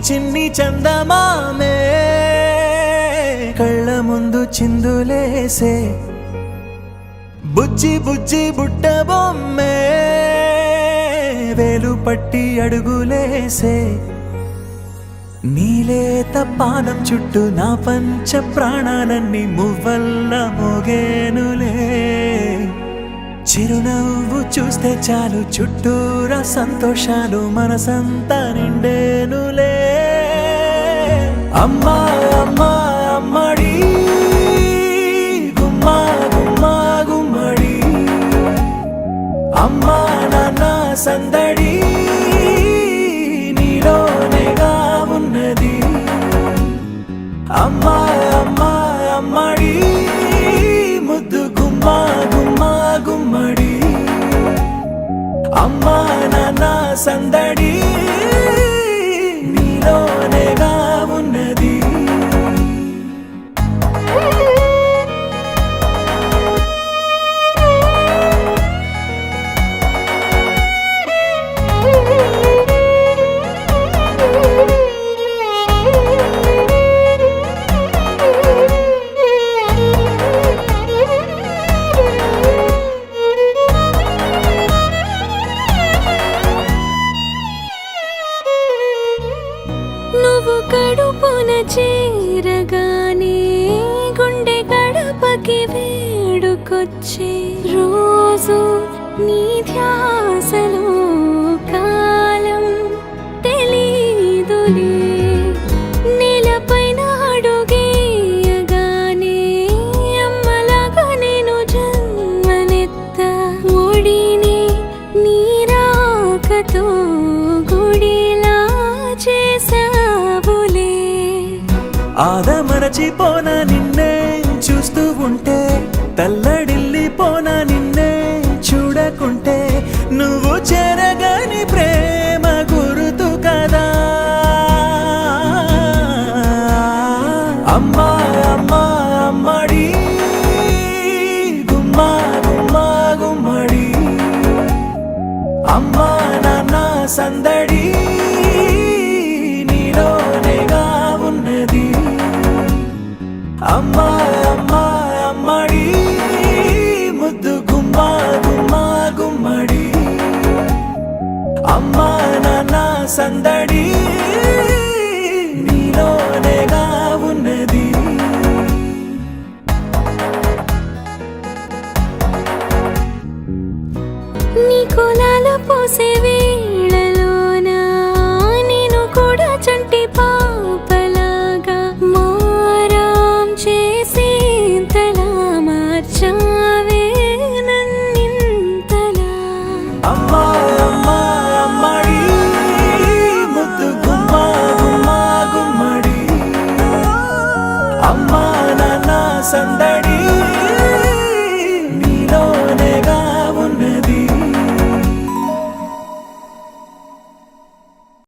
చిన్ని చందమామే కళ్ళ ముందు చిందులేసే బుజ్జి బుజ్జి బుట్ట బొమ్మే వేలు పట్టి అడుగులేసే నీలేత పాదం చుట్టూ నా పంచ ప్రాణాలన్నీ మువ్వల్ల మోగేనులే చిరునవ్వు చూస్తే చాలు చుట్టూరా సంతోషాలు మనసంతా నిండేనులే అమ్మా అమ్మా అమ్మడి గుమ్మా గుమ్మా గుమ్మడి అమ్మా నాన్న సందడి నీలోనేగా ఉన్నది అమ్మా అమ్మా అమ్మడి ముద్దు గుమ్మా గుమ్మా గుమ్మడి అమ్మా నాన్న సందడి నీలోనేగా ఉన్నది నువ్వు కడుపున చేరగానే గుండె గడపకి వేడుకొచ్చే రోజు నీ ధ్యాసలో కాలం తెలీదులే నేలపైన అడుగేయగానే అమ్మలాగా నేను జన్మనెత్త ఒడిని నీ రాకతో గుడిలా చేసావులే ఆదమరచిపోన నిన్నే చూస్తూ ఉంటే తల్లడిల్లిపోన నిన్నే చూడకుంటే నువ్వు చెరగని ప్రేమ గురుతు కదా అమ్మా అమ్మా అమ్మడి గుమ్మా గుమ్మా గుమ్మడి అమ్మా నాన్న సందడి నీలోనేగా ఉన్నది అమ్మా అమ్మా అమ్మడి ముద్దు గుమ్మా గుమ్మా గుమ్మడి అమ్మా నాన్న సందడి నీలోనేగా ఉన్నది నీ కులాలు పోసే వేళలోన నేను కూడా చంటి పాపలాగా మారాం చేసేంతలా మార్చావే నన్నింతలా అమ్మా అమ్మా అమ్మడి ముద్దు గుమ్మా గుమ్మా గుమ్మడి అమ్మా నాన్న సందడి